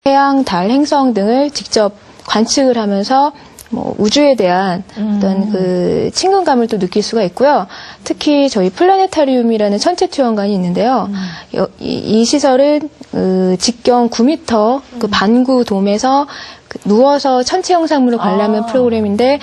태양, 달, 행성 등을 직접 관측을 하면서 뭐 우주에 대한 어떤 그 친근감을 또 느낄 수가 있고요. 특히 저희 플라네타리움이라는 천체 투영관이 있는데요. 이 시설은 직경 9m 그 반구 돔에서 누워서 천체 영상물을 관람하는 프로그램인데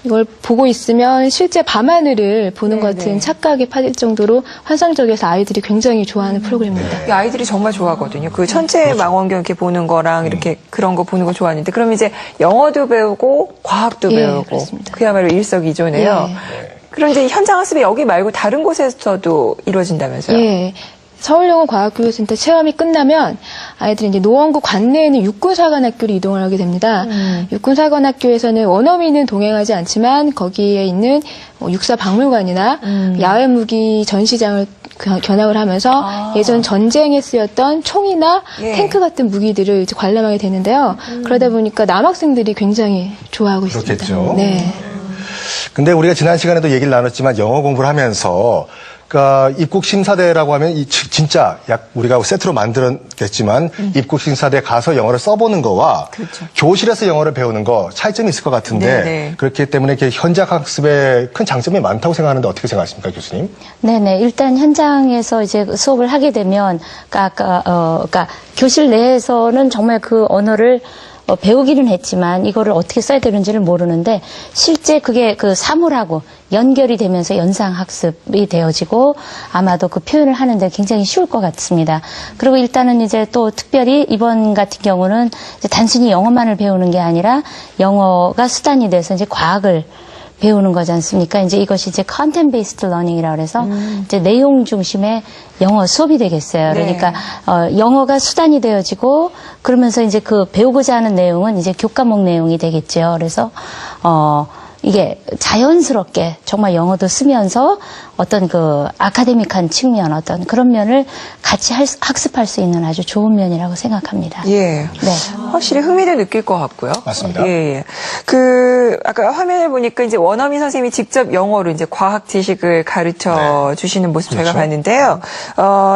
이걸 보고 있으면 실제 밤하늘을 보는 것 같은 착각에 빠질 정도로 환상적이어서 아이들이 굉장히 좋아하는 프로그램입니다. 아이들이 정말 좋아하거든요. 그 천체 망원경 이렇게 보는 거랑 이렇게 그런 거 보는 거 좋아하는데 그럼 이제 영어도 배우고 과학도 배우고 그렇습니다. 그야말로 일석이조네요. 그럼 이제 현장 학습이 여기 말고 다른 곳에서도 이루어진다면서요? 예. 서울영어과학교육센터 체험이 끝나면 아이들이 이제 노원구 관내에 있는 육군사관학교로 이동을 하게 됩니다. 육군사관학교에서는 원어민은 동행하지 않지만 거기에 있는 육사박물관이나 야외무기 전시장을 견학을 하면서 예전 전쟁에 쓰였던 총이나 탱크 같은 무기들을 이제 관람하게 되는데요. 그러다 보니까 남학생들이 굉장히 좋아하고 있습니다. 그렇겠죠. 네. 근데 우리가 지난 시간에도 얘기를 나눴지만 영어 공부를 하면서 그러니까 입국심사대라고 하면 진짜 우리가 세트로 만들었겠지만 입국심사대 가서 영어를 써보는 거와 교실에서 영어를 배우는 거 차이점이 있을 것 같은데 그렇기 때문에 이렇게 현장 학습에 큰 장점이 많다고 생각하는데 어떻게 생각하십니까, 교수님? 네네. 일단 현장에서 이제 수업을 하게 되면 그러니까 교실 내에서는 정말 그 언어를 배우기는 했지만 이거를 어떻게 써야 되는지를 모르는데 실제 그게 그 사물하고 연결이 되면서 연상학습이 되어지고 아마도 그 표현을 하는데 굉장히 쉬울 것 같습니다. 그리고 일단은 이제 또 특별히 이번 같은 경우는 이제 단순히 영어만을 배우는 게 아니라 영어가 수단이 돼서 이제 과학을 배우는 거지 않습니까? 이제 이것이 이제 content based learning이라고 해서 이제 내용 중심의 영어 수업이 되겠어요. 그러니까 영어가 수단이 되어지고 그러면서 이제 그 배우고자 하는 내용은 이제 교과목 내용이 되겠죠. 그래서 이게 자연스럽게 정말 영어도 쓰면서 어떤 그 아카데믹한 측면 어떤 그런 면을 같이 학습할 수 있는 아주 좋은 면이라고 생각합니다. 네. 확실히 흥미도 느낄 것 같고요. 맞습니다. 그 아까 화면을 보니까 이제 원어민 선생님이 직접 영어로 이제 과학 지식을 가르쳐 주시는 모습 저희가 봤는데요.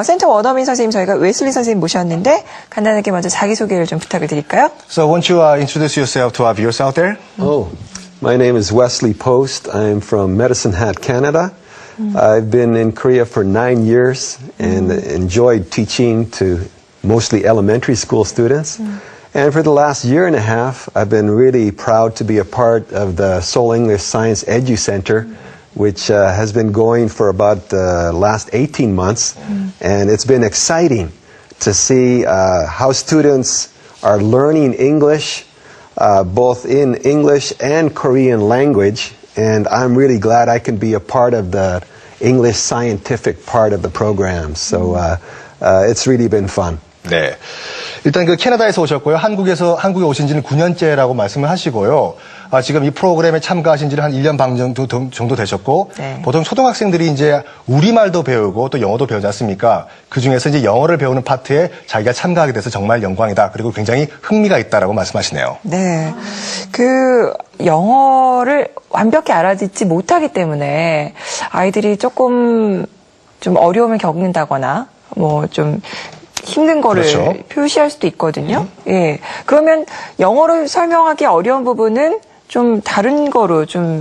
센터 원어민 선생님 저희가 웨슬리 선생님 모셨는데 간단하게 먼저 자기 소개를 좀 부탁을 드릴까요? So won't you introduce yourself to our viewers out there? My name is Wesley Post. I'm from Medicine Hat, Canada. I've been in Korea for 9 years and enjoyed teaching to mostly elementary school students. And for the last year and a half, I've been really proud to be a part of the Seoul English Science Edu Center, which has been going for about the last 18 months. And it's been exciting to see how students are learning English both in English and Korean language, and I'm really glad I can be a part of the English scientific part of the program. So it's really been fun. 네. 일단 그 캐나다에서 오셨고요. 한국에 오신 지는 9년째라고 말씀을 하시고요. 지금 이 프로그램에 참가하신 지는 한 1년 반 정도 되셨고, 보통 초등학생들이 이제 우리말도 배우고 또 영어도 배우지 않습니까? 그 중에서 이제 영어를 배우는 파트에 자기가 참가하게 돼서 정말 영광이다. 그리고 굉장히 흥미가 있다라고 말씀하시네요. 네. 그 영어를 완벽히 알아듣지 못하기 때문에 아이들이 조금 좀 어려움을 겪는다거나 뭐 좀 힘든 거를 표시할 수도 있거든요. 그러면 영어로 설명하기 어려운 부분은 좀 다른 거로 좀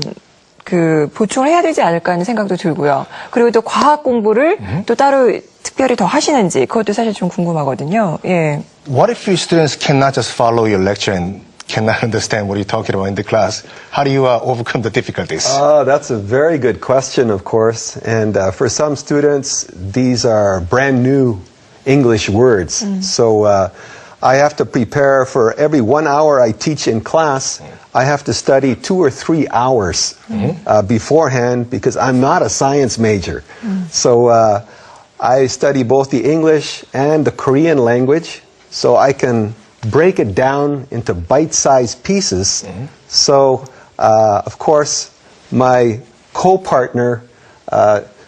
그 보충을 해야 되지 않을까 하는 생각도 들고요. 그리고 또 과학 공부를 또 따로 특별히 더 하시는지 그것도 사실 좀 궁금하거든요. What if your students cannot just follow your lecture and cannot understand what you're talking about in the class? How do you overcome the difficulties? That's a very good question, of course. And for some students, these are brand new English words. So I have to prepare for every 1 hour I teach in class. I have to study 2 or 3 hours beforehand because I'm not a science major. So I study both the English and the Korean language so I can break it down into bite-sized pieces. So, of course, my co-partner,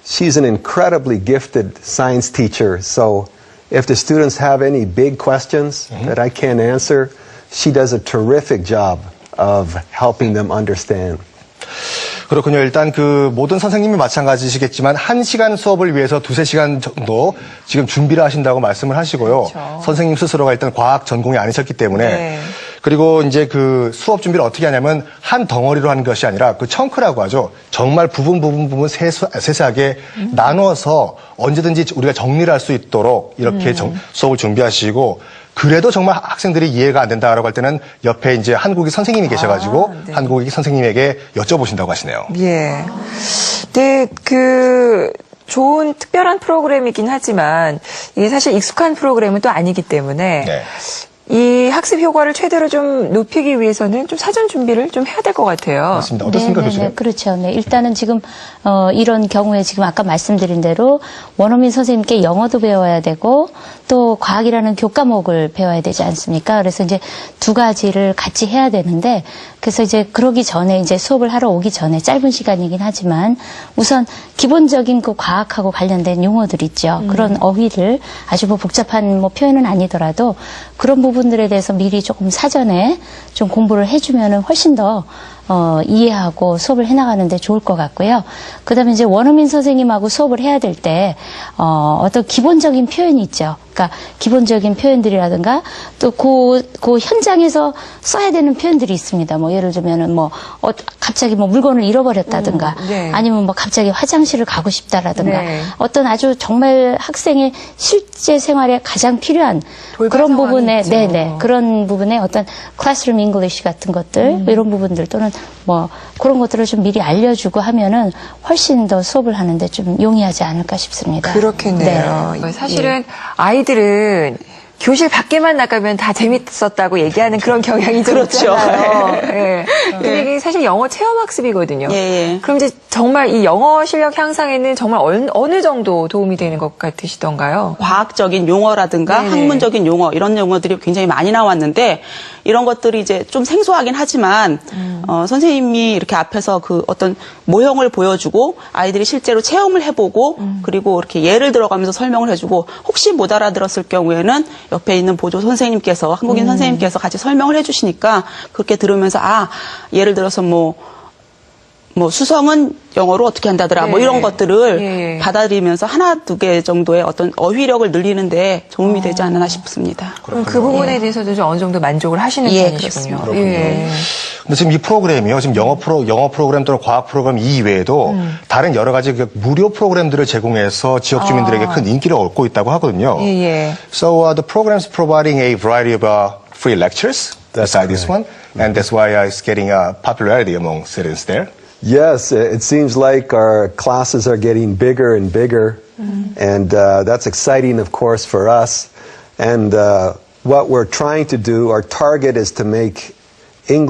she's an incredibly gifted science teacher. So if the students have any big questions that I can't answer, she does a terrific job of helping them understand. 그렇군요. 일단 그 모든 선생님이 마찬가지시겠지만 1시간 수업을 위해서 2-3시간 정도 지금 준비를 하신다고 말씀을 하시고요. 그렇죠. 선생님 스스로가 일단 과학 전공이 아니셨기 때문에 네. 그리고 이제 그 수업 준비를 어떻게 하냐면 한 덩어리로 하는 것이 아니라 그 청크라고 하죠. 정말 부분 세세하게 나눠서 언제든지 우리가 정리를 할 수 있도록 이렇게 수업을 준비하시고 그래도 정말 학생들이 이해가 안 된다라고 할 때는 옆에 이제 한국인 선생님이 계셔가지고 네. 한국인 선생님에게 여쭤보신다고 하시네요. 예. 네, 그 좋은 특별한 프로그램이긴 하지만 이게 사실 익숙한 프로그램은 또 아니기 때문에 네. 이 학습 효과를 최대로 좀 높이기 위해서는 좀 사전 준비를 좀 해야 될 것 같아요. 맞습니다. 어떻습니까, 교수님? 그렇죠. 네, 일단은 지금 이런 경우에 지금 아까 말씀드린 대로 원어민 선생님께 영어도 배워야 되고 또 과학이라는 교과목을 배워야 되지 않습니까? 그래서 이제 두 가지를 같이 해야 되는데 그래서 이제 그러기 전에 이제 수업을 하러 오기 전에 짧은 시간이긴 하지만 우선 기본적인 그 과학하고 관련된 용어들 있죠. 그런 어휘를 아주 뭐 복잡한 뭐 표현은 아니더라도 그런 부분들에 대해서 미리 조금 사전에 좀 공부를 해주면은 훨씬 더 이해하고 수업을 해나가는데 좋을 것 같고요. 그 다음에 이제 원어민 선생님하고 수업을 해야 될 때, 어떤 기본적인 표현이 있죠. 그러니까 기본적인 표현들이라든가 또 그 현장에서 써야 되는 표현들이 있습니다. 뭐 예를 들면은 뭐, 갑자기 뭐 물건을 잃어버렸다든가 네. 아니면 뭐 갑자기 화장실을 가고 싶다라든가 네. 어떤 아주 정말 학생의 실제 생활에 가장 필요한 돌발 그런 상황이 부분에, 있죠. 네네. 그런 부분에 어떤 클래스룸 잉글리시 같은 것들, 뭐 이런 부분들 또는 뭐 그런 것들을 좀 미리 알려주고 하면은 훨씬 더 수업을 하는데 좀 용이하지 않을까 싶습니다. 그렇겠네요. 네. 사실은 아이들은 교실 밖에만 나가면 다 재밌었다고 얘기하는 그런 경향이 좀 그렇죠. 있잖아요. 예. 근데 이게 사실 영어 체험학습이거든요. 예, 예. 그럼 이제 정말 이 영어 실력 향상에는 정말 어느 정도 도움이 되는 것 같으시던가요? 과학적인 용어라든가 네네. 학문적인 용어 이런 용어들이 굉장히 많이 나왔는데 이런 것들이 이제 좀 생소하긴 하지만 선생님이 이렇게 앞에서 그 어떤 모형을 보여주고 아이들이 실제로 체험을 해보고 그리고 이렇게 예를 들어가면서 설명을 해주고 혹시 못 알아들었을 경우에는 옆에 있는 보조 선생님께서 한국인 선생님께서 같이 설명을 해주시니까 그렇게 들으면서 예를 들어서 뭐 수성은 영어로 어떻게 한다더라 뭐 네. 이런 것들을 예. 받아들이면서 하나 두 개 정도의 어떤 어휘력을 늘리는데 도움이 되지 않나 싶습니다. 그럼 그 부분에 대해서도 좀 어느 정도 만족을 하시는 예, 편이시군요. 그렇습니다. 예. 근데 지금 이 프로그램이요. 지금 영어 프로그램 또는 과학 프로그램 이외에도 다른 여러 가지 그 무료 프로그램들을 제공해서 지역 주민들에게 큰 인기를 얻고 있다고 하거든요. 예, 예. So the program's providing a variety of free lectures beside this one, and that's why it's getting popularity among students there. Yes, it seems like our classes are getting bigger and bigger, and that's exciting, of course, for us. And what we're trying to do, our target is to make English